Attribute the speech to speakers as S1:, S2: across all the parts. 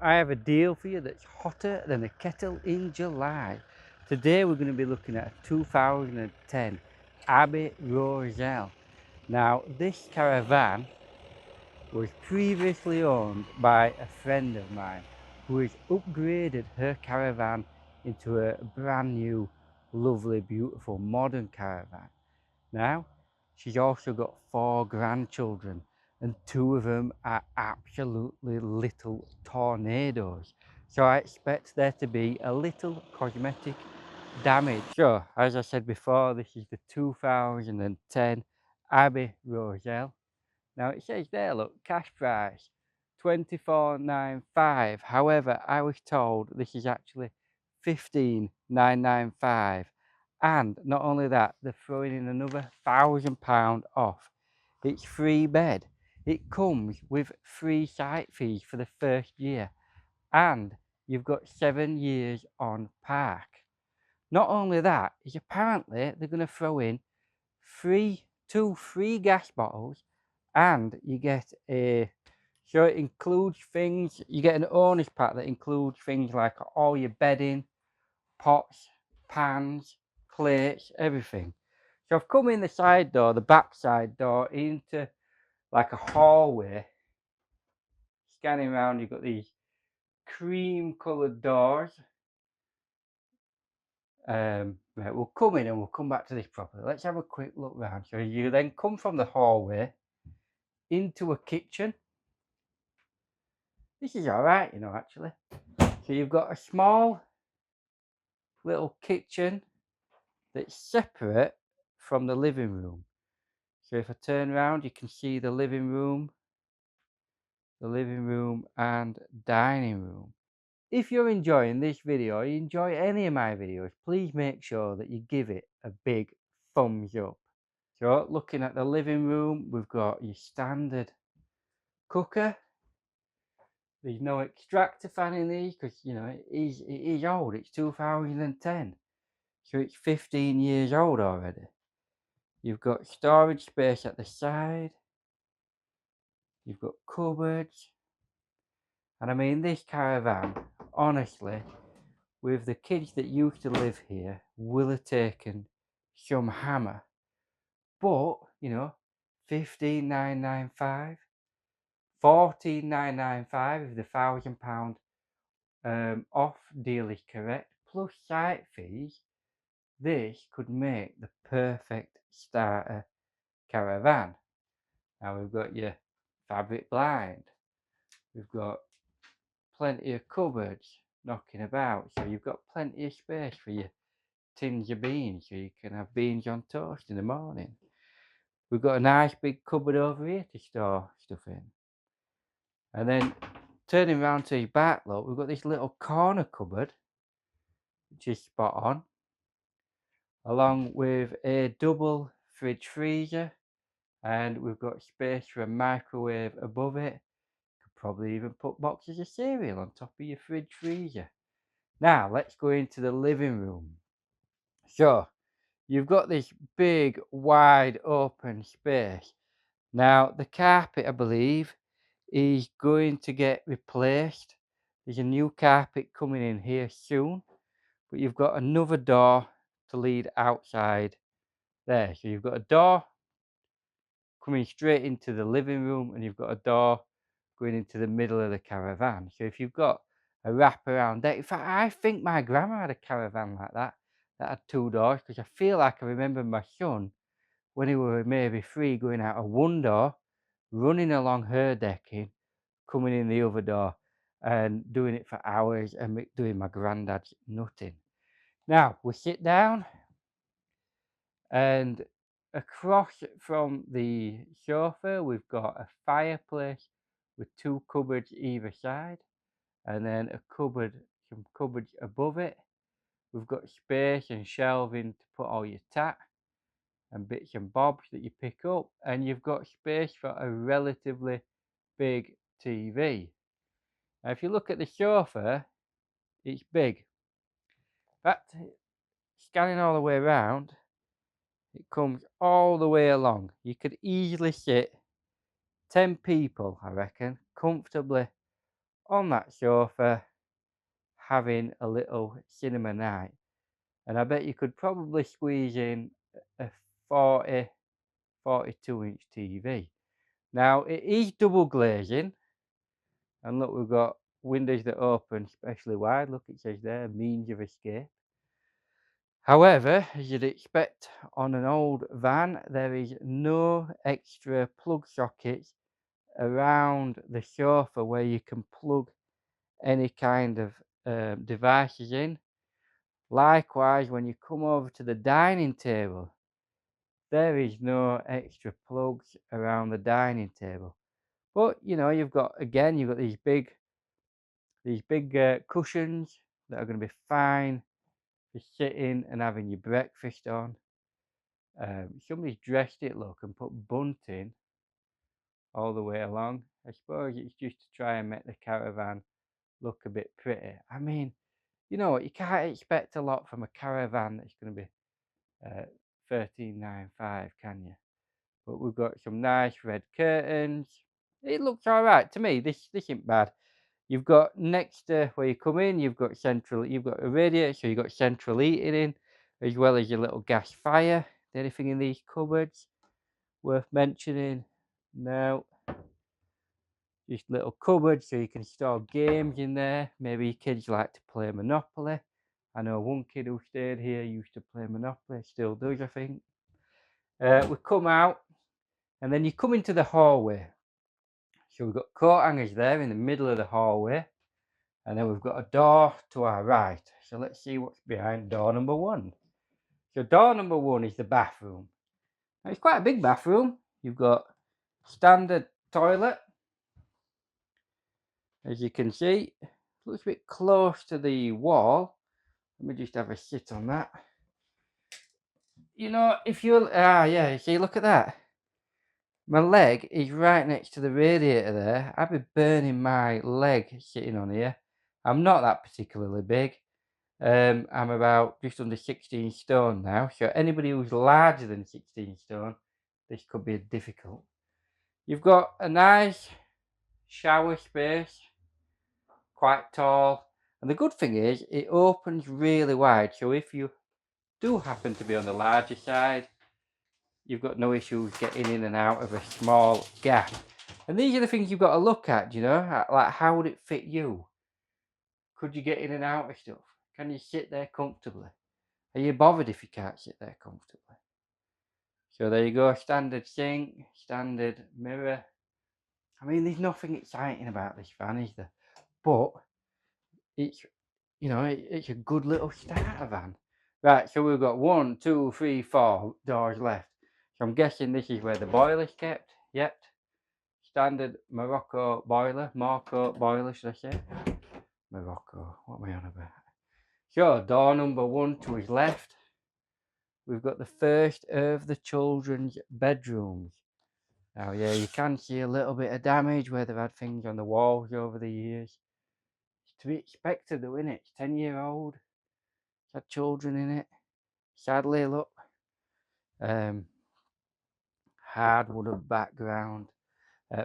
S1: I have a deal for you that's hotter than a kettle in July. Today we're going to be looking at a 2010 Abi Roselle. Now this Caravan was previously owned by a friend of mine who has upgraded her Caravan into a brand new, lovely, beautiful modern Caravan. Now, she's also got 4 grandchildren, and 2 of them are absolutely little tornadoes. So I expect there to be a little cosmetic damage. So, as I said before, this is the 2010 Abi Roselle. Now it says there, look, cash price 24,995. However, I was told this is actually 15,995. And not only that, they're throwing in another £1,000 off. It's free bed. It comes with free site fees for the first year, and you've got 7 years on park. Not only that, is apparently they're going to throw in two free gas bottles, and you get so it includes things. You get an owner's pack that includes things like all your bedding, pots, pans, plates, everything. So I've come in the side door, the back side door, into like a hallway. Scanning around, you've got these cream coloured doors. Right, we'll come in and we'll come back to this properly. Let's have a quick look round. So you then come from the hallway into a kitchen. This is all right, you know, actually. So you've got a small little kitchen that's separate from the living room. So if I turn around, you can see the living room and dining room. If you're enjoying this video, or you enjoy any of my videos, please make sure that you give it a big thumbs up. So looking at the living room, we've got your standard cooker. There's no extractor fan in these because, you know, it is old. It's 2010. So it's 15 years old already. You've got storage space at the side. You've got cupboards. And I mean, this Caravan, honestly, with the kids that used to live here, will have taken some hammer. But, you know, 15,995, 14,995 if the £1,000 off deal is correct, plus site fees. This could make the perfect starter Caravan. Now we've got your fabric blind, we've got plenty of cupboards knocking about, so you've got plenty of space for your tins of beans, so you can have beans on toast in the morning. We've got a nice big cupboard over here to store stuff in. And then turning around to your back, look, we've got this little corner cupboard, which is spot on, along with a double fridge freezer, and we've got space for a microwave above it. Could probably even put boxes of cereal on top of your fridge freezer. Now let's go into the living room. So you've got this big wide open space. Now the carpet, I believe, is going to get replaced. There's a new carpet coming in here soon, but you've got another door to lead outside there. So you've got a door coming straight into the living room, and you've got a door going into the middle of the Caravan. So if you've got a wraparound deck, in fact, I think my grandma had a Caravan like that had 2 doors, because I feel like I remember my son, when he were maybe 3, going out of one door, running along her decking, coming in the other door, and doing it for hours, and doing my granddad's nutting. Now we sit down, and across from the sofa, we've got a fireplace with 2 cupboards either side, and then some cupboards above it. We've got space and shelving to put all your tat and bits and bobs that you pick up, and you've got space for a relatively big TV. Now, if you look at the sofa, it's big. In fact, scanning all the way around, it comes all the way along. You could easily sit 10 people, I reckon, comfortably on that sofa having a little cinema night. And I bet you could probably squeeze in a 40, 42-inch TV. Now, it is double glazing, and look, we've got windows that open especially wide. Look, it says there, means of escape. However, as you'd expect on an old van, there is no extra plug sockets around the sofa where you can plug any kind of devices in. Likewise, when you come over to the dining table, there is no extra plugs around the dining table. But you know, you've got these big cushions that are going to be fine for sitting and having your breakfast on. Somebody's dressed it, look, and put bunting all the way along. I suppose it's just to try and make the caravan look a bit pretty. I mean, you know what? You can't expect a lot from a caravan that's going to be 1395, can you? But we've got some nice red curtains. It looks all right to me. This isn't bad. You've got next to where you come in, you've got a radiator, so you've got central heating in, as well as your little gas fire. Anything in these cupboards worth mentioning? No, just little cupboards so you can store games in there. Maybe your kids like to play Monopoly. I know one kid who stayed here used to play Monopoly, still does, I think. We come out, and then you come into the hallway. So we've got coat hangers there in the middle of the hallway, and then we've got a door to our right. So let's see what's behind door number one. So door number one is the bathroom. Now it's quite a big bathroom. You've got standard toilet, as you can see. Looks a bit close to the wall. Let me just have a sit on that. You know, if you yeah, see, look at that. My leg is right next to the radiator there. I'd be burning my leg sitting on here. I'm not that particularly big. I'm about just under 16 stone now. So anybody who's larger than 16 stone, this could be difficult. You've got a nice shower space, quite tall. And the good thing is it opens really wide. So if you do happen to be on the larger side, you've got no issues getting in and out of a small gap. And these are the things you've got to look at, you know, like how would it fit you? Could you get in and out of stuff? Can you sit there comfortably? Are you bothered if you can't sit there comfortably? So there you go, standard sink, standard mirror. I mean, there's nothing exciting about this van, is there? But it's, you know, it's a good little starter van. Right, so we've got 1, 2, 3, 4 doors left. So I'm guessing this is where the boiler's kept. Yep. Standard Morocco boiler, should I say? Morocco, what am I on about? So, door number 1 to his left. We've got the first of the children's bedrooms. Now, yeah, you can see a little bit of damage where they've had things on the walls over the years. It's to be expected though, isn't it? It's 10-year-old. It's had children in it. Sadly, look. Hardwood background,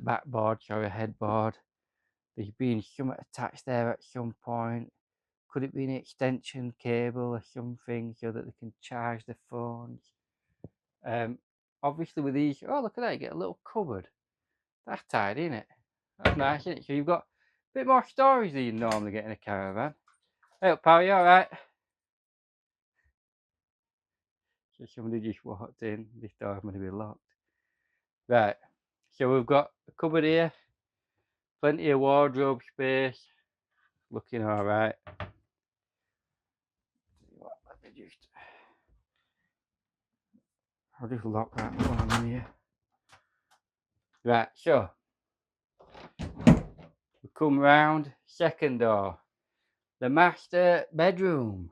S1: backboard, sorry, headboard. There's been something attached there at some point. Could it be an extension cable or something so that they can charge the phones? Obviously with these, oh look at that, you get a little cupboard. That's tidy, isn't it? That's nice, isn't it? So you've got a bit more storage than you normally get in a caravan. Hey up, pal, you alright? So somebody just walked in, this door's going to be locked. Right, so we've got a cupboard here, plenty of wardrobe space, looking alright. Let me just, I'll just lock that one in here. Right, so we come round, second door, the master bedroom.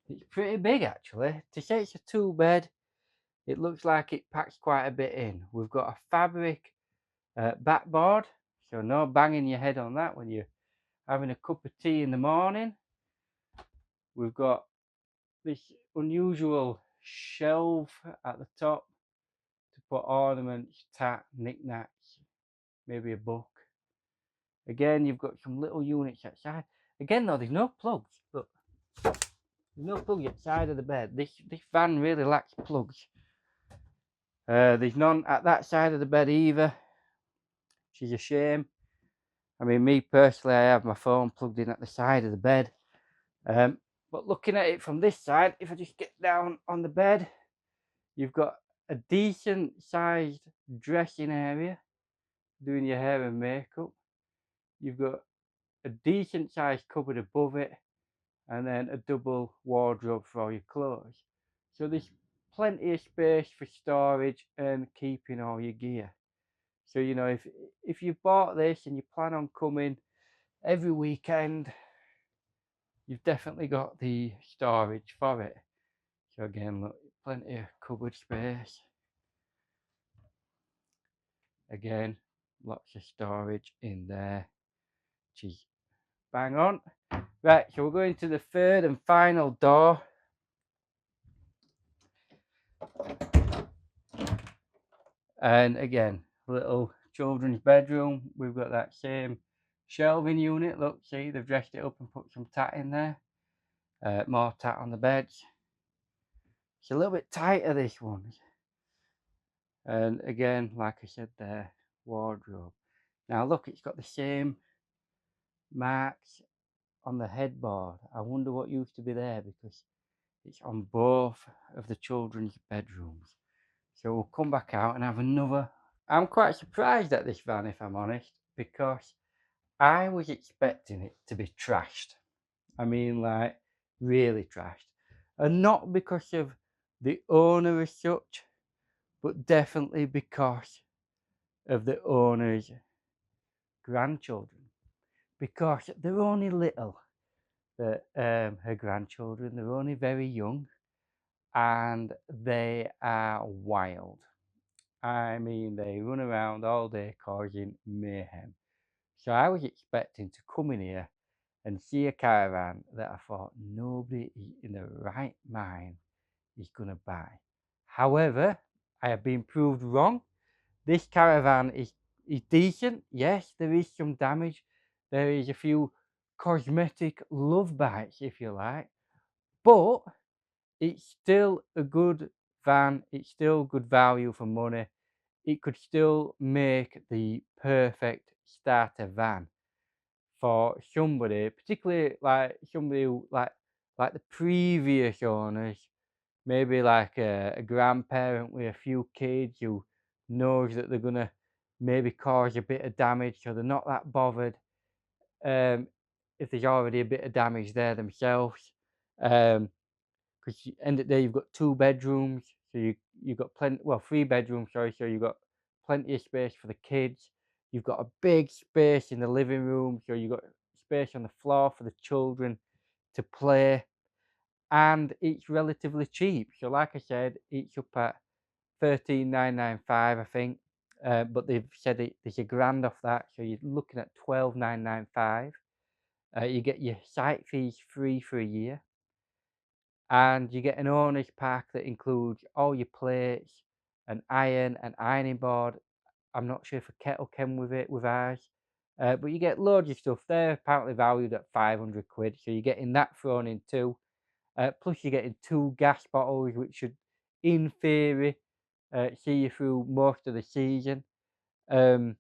S1: It's pretty big actually. To say it's a 2-bed, it looks like it packs quite a bit in. We've got a fabric backboard, so no banging your head on that when you're having a cup of tea in the morning. We've got this unusual shelf at the top to put ornaments, tat, knickknacks, maybe a book. Again, you've got some little units outside. Again, though, there's no plugs. Look, there's no plug outside of the bed. This van really lacks plugs. There's none at that side of the bed either, which is a shame. I mean, me personally, I have my phone plugged in at the side of the bed. But looking at it from this side, if I just get down on the bed, you've got a decent sized dressing area, doing your hair and makeup. You've got a decent sized cupboard above it, and then a double wardrobe for all your clothes. So there's plenty of space for storage and keeping all your gear. So you know, if you've bought this and you plan on coming every weekend, you've definitely got the storage for it. So again, look, plenty of cupboard space. Again, lots of storage in there, which is bang on. Right, so we're going to the third and final door. And again, little children's bedroom. We've got that same shelving unit. Look, see, they've dressed it up and put some tat in there. More tat on the beds. It's a little bit tighter, this one. And again, like I said there, wardrobe. Now look, it's got the same marks on the headboard. I wonder what used to be there, because it's on both of the children's bedrooms. So we'll come back out and have another. I'm quite surprised at this van, if I'm honest, because I was expecting it to be trashed. I mean, like, really trashed. And not because of the owner as such, but definitely because of the owner's grandchildren. Because they're only little, her grandchildren, they're only very young, and they are wild. I mean, they run around all day causing mayhem. So I was expecting to come in here and see a caravan that I thought nobody in their right mind is going to buy. However, I have been proved wrong. This caravan is decent. Yes, there is some damage. There is a few cosmetic love bites, if you like. But it's still a good van. It's still good value for money. It could still make the perfect starter van for somebody, particularly like somebody who, like the previous owners, maybe like a grandparent with a few kids who knows that they're gonna maybe cause a bit of damage, so they're not that bothered if there's already a bit of damage there themselves. Because end of the day, you've got 2 bedrooms, so you've got plenty. Well, 3 bedrooms, sorry. So you've got plenty of space for the kids. You've got a big space in the living room, so you've got space on the floor for the children to play, and it's relatively cheap. So, like I said, it's up at 13,995, I think. But they've said there's a grand off that, so you're looking at 12,995. You get your site fees free for a year, and you get an owner's pack that includes all your plates, an ironing board. I'm not sure if a kettle came with it with ours, but you get loads of stuff. They're apparently valued at 500 quid, so you're getting that thrown in too. Plus, you're getting 2 gas bottles, which should, in theory, see you through most of the season. So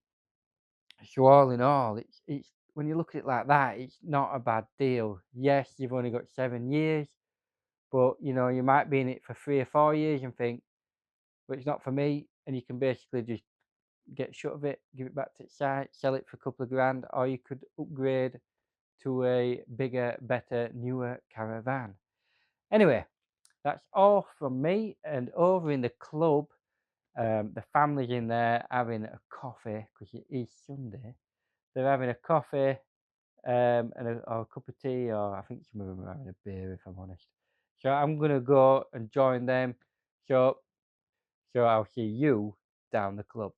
S1: all in all, it's when you look at it like that, it's not a bad deal. Yes, you've only got 7 years, but you know, you might be in it for 3 or 4 years and think, but it's not for me. And you can basically just get shut of it, give it back to its site, sell it for a couple of grand, or you could upgrade to a bigger, better, newer caravan. Anyway, that's all from me. And over in the club, the family's in there having a coffee, because it is Sunday. They're having a coffee or a cup of tea, or I think some of them are having a beer, if I'm honest. So I'm going to go and join them. So I'll see you down the club.